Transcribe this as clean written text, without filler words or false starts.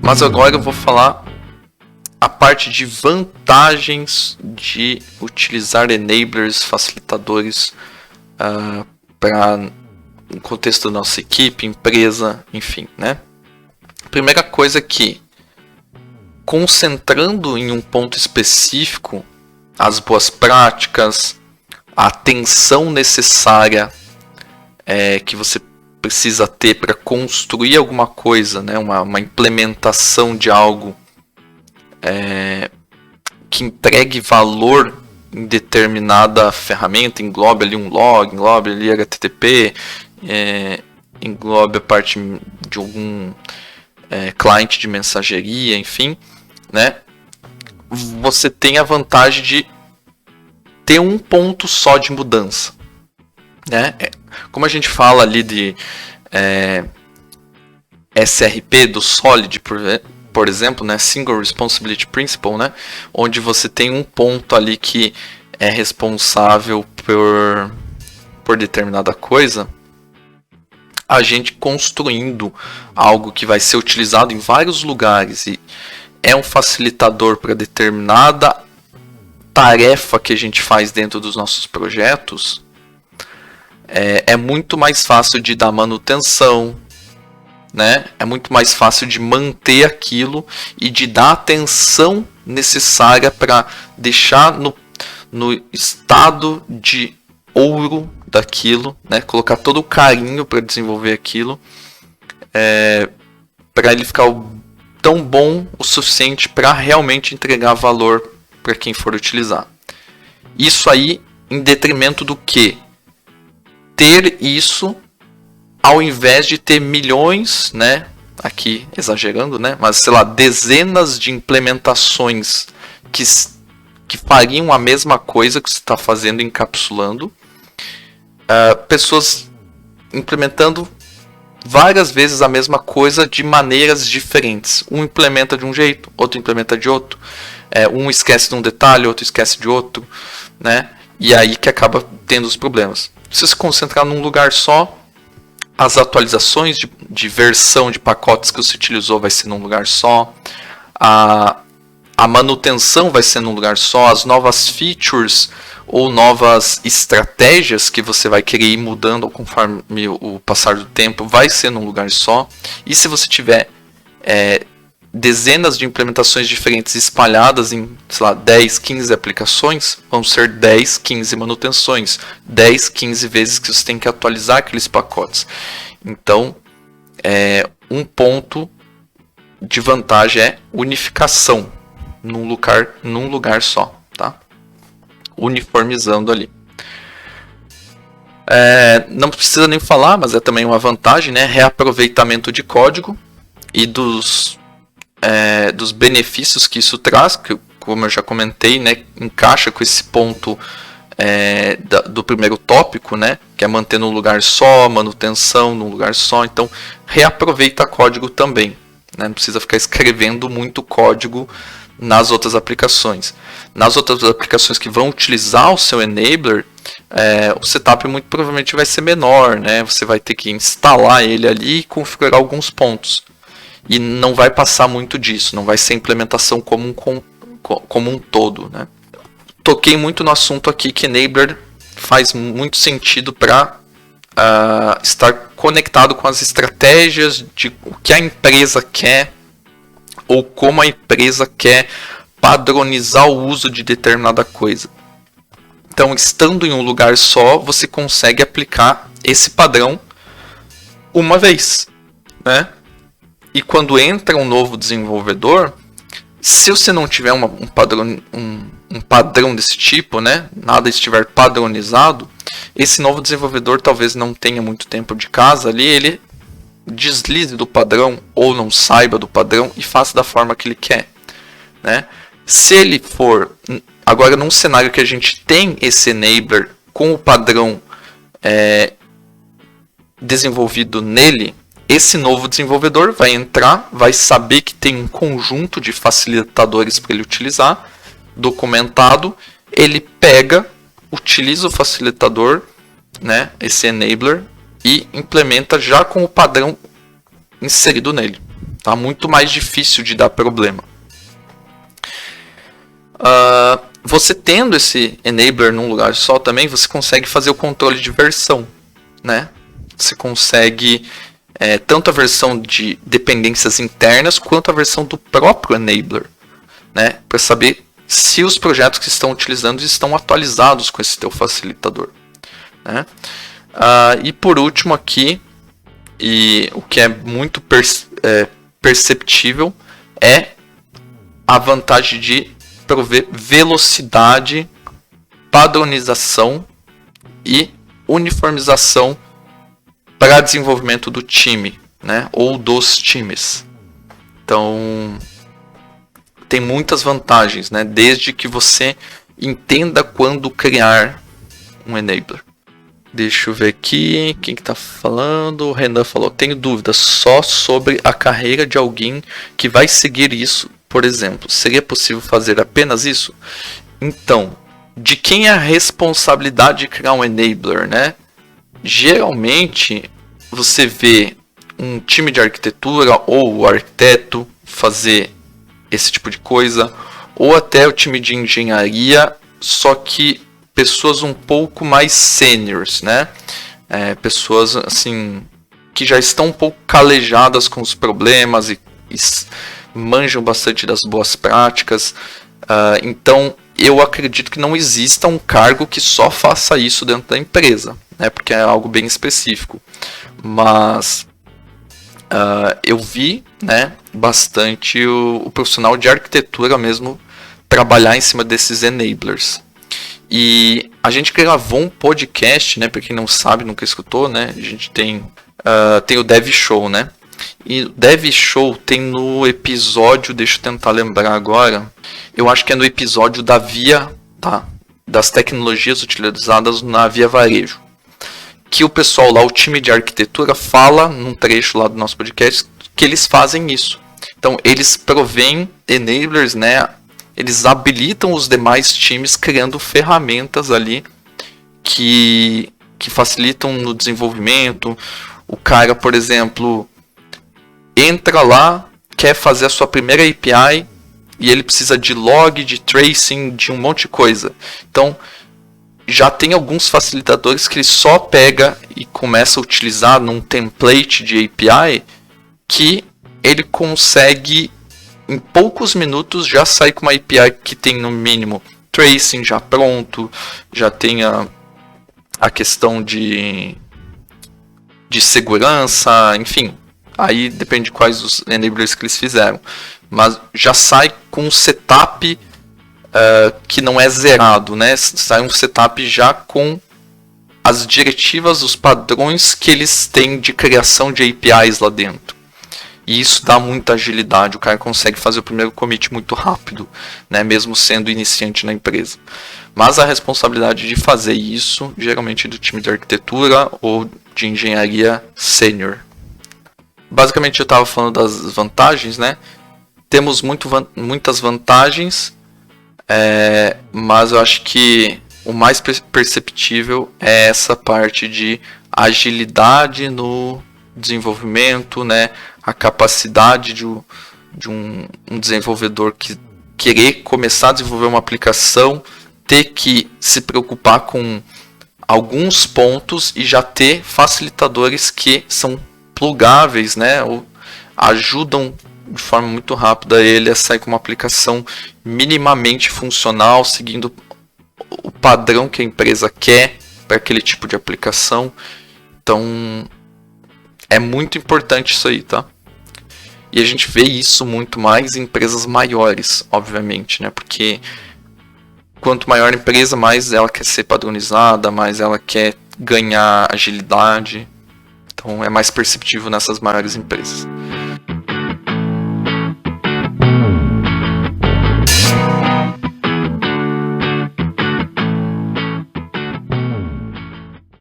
Mas agora eu vou falar a parte de vantagens de utilizar enablers, facilitadores para no contexto da nossa equipe, empresa, enfim, né? Primeira coisa é que, concentrando em um ponto específico, as boas práticas, a atenção necessária que você precisa ter para construir alguma coisa, né? Uma implementação de algo que entregue valor em determinada ferramenta, englobe ali um log, englobe ali HTTP, englobe a parte de algum cliente de mensageria, enfim, né? Você tem a vantagem de ter um ponto só de mudança, né? Como a gente fala ali de SRP do Solid, por exemplo, né? Single Responsibility Principle, né? Onde você tem um ponto ali que é responsável por determinada coisa, a gente construindo algo que vai ser utilizado em vários lugares e é um facilitador para determinada tarefa que a gente faz dentro dos nossos projetos, é muito mais fácil de dar manutenção, né? É muito mais fácil de manter aquilo e de dar a atenção necessária para deixar no estado de ouro daquilo, né? Colocar todo o carinho para desenvolver aquilo, para ele ficar tão bom o suficiente para realmente entregar valor para quem for utilizar. Isso aí em detrimento do que? Ter isso ao invés de ter milhões, né? Aqui exagerando, né? Mas sei lá, dezenas de implementações que fariam a mesma coisa que você está fazendo, encapsulando. Pessoas implementando várias vezes a mesma coisa de maneiras diferentes. Um implementa de um jeito, outro implementa de outro. Um esquece de um detalhe, outro esquece de outro, né? E aí que acaba tendo os problemas. Se você se concentrar num lugar só, as atualizações de versão de pacotes que você utilizou vai ser num lugar só. A manutenção vai ser num lugar só. As novas features ou novas estratégias que você vai querer ir mudando conforme o passar do tempo vai ser num lugar só. E se você tiver dezenas de implementações diferentes espalhadas em, sei lá, 10, 15 aplicações, vão ser 10, 15 manutenções, 10, 15 vezes que você tem que atualizar aqueles pacotes. Então, um ponto de vantagem é unificação num lugar só, tá? Uniformizando ali. Não precisa nem falar, mas é também uma vantagem, né? Reaproveitamento de código e dos benefícios que isso traz, que, como eu já comentei, né, encaixa com esse ponto do primeiro tópico, né, que é manter num lugar só, manutenção num lugar só. Então, reaproveita código também, né, não precisa ficar escrevendo muito código nas outras aplicações. Nas outras aplicações que vão utilizar o seu enabler, o setup muito provavelmente vai ser menor, né, você vai ter que instalar ele ali e configurar alguns pontos. E não vai passar muito disso, não vai ser implementação como um todo, né? Toquei muito no assunto aqui que enabler faz muito sentido para estar conectado com as estratégias de o que a empresa quer ou como a empresa quer padronizar o uso de determinada coisa. Então, estando em um lugar só, você consegue aplicar esse padrão uma vez, né? E quando entra um novo desenvolvedor, se você não tiver um padrão desse tipo, né, nada estiver padronizado, esse novo desenvolvedor talvez não tenha muito tempo de casa ali, ele deslize do padrão ou não saiba do padrão e faça da forma que ele quer, né? Se ele for, agora num cenário que a gente tem esse enabler com o padrão desenvolvido nele, esse novo desenvolvedor vai entrar, vai saber que tem um conjunto de facilitadores para ele utilizar, documentado, ele pega, utiliza o facilitador, né, esse enabler, e implementa já com o padrão inserido nele, tá muito mais difícil de dar problema. Você tendo esse enabler num lugar só também, você consegue fazer o controle de versão, né? Você consegue tanto a versão de dependências internas quanto a versão do próprio enabler, né? Para saber se os projetos que estão utilizando estão atualizados com esse teu facilitador, né? E por último aqui, e o que é muito perceptível, é a vantagem de prover velocidade, padronização e uniformização para desenvolvimento do time, né? Ou dos times. Então, tem muitas vantagens, né? Desde que você entenda quando criar um enabler. Deixa eu ver aqui, quem que tá falando? O Renan falou, tenho dúvidas só sobre a carreira de alguém que vai seguir isso, por exemplo. Seria possível fazer apenas isso? Então, de quem é a responsabilidade de criar um enabler, né? Geralmente, você vê um time de arquitetura ou o arquiteto fazer esse tipo de coisa, ou até o time de engenharia, só que pessoas um pouco mais seniors, né? Pessoas assim que já estão um pouco calejadas com os problemas e manjam bastante das boas práticas. Então, eu acredito que não exista um cargo que só faça isso dentro da empresa, né? Porque é algo bem específico. Mas eu vi, né, bastante o profissional de arquitetura mesmo trabalhar em cima desses enablers. E a gente gravou um podcast, né? Para quem não sabe, nunca escutou, né? A gente tem o Dev Show, né? E o Dev Show tem no episódio, deixa eu tentar lembrar agora, eu acho que é no episódio da Via, tá? Das tecnologias utilizadas na Via Varejo. Que o pessoal lá, o time de arquitetura, fala num trecho lá do nosso podcast que eles fazem isso. Então, eles provêm enablers, né? Eles habilitam os demais times criando ferramentas ali que facilitam no desenvolvimento. O cara, por exemplo, entra lá, quer fazer a sua primeira API e ele precisa de log, de tracing, de um monte de coisa. Então, já tem alguns facilitadores que ele só pega e começa a utilizar num template de API que ele consegue em poucos minutos já sair com uma API que tem no mínimo tracing já pronto, já tem a questão de segurança, enfim. Aí depende de quais os enablers que eles fizeram. Mas já sai com um setup que não é zerado, né? Sai um setup já com as diretivas, os padrões que eles têm de criação de APIs lá dentro. E isso dá muita agilidade, o cara consegue fazer o primeiro commit muito rápido, né? Mesmo sendo iniciante na empresa. Mas a responsabilidade de fazer isso, geralmente é do time de arquitetura ou de engenharia sênior. Basicamente eu estava falando das vantagens, né? Temos muitas vantagens, mas eu acho que o mais perceptível é essa parte de agilidade no desenvolvimento, né? A capacidade de um desenvolvedor que querer começar a desenvolver uma aplicação, ter que se preocupar com alguns pontos e já ter facilitadores que são plugáveis, né? Ou ajudam de forma muito rápida ele a sair com uma aplicação minimamente funcional, seguindo o padrão que a empresa quer para aquele tipo de aplicação. Então, é muito importante isso aí, tá? E a gente vê isso muito mais em empresas maiores, obviamente, né? Porque quanto maior a empresa, mais ela quer ser padronizada, mais ela quer ganhar agilidade. Então é mais perceptível nessas maiores empresas.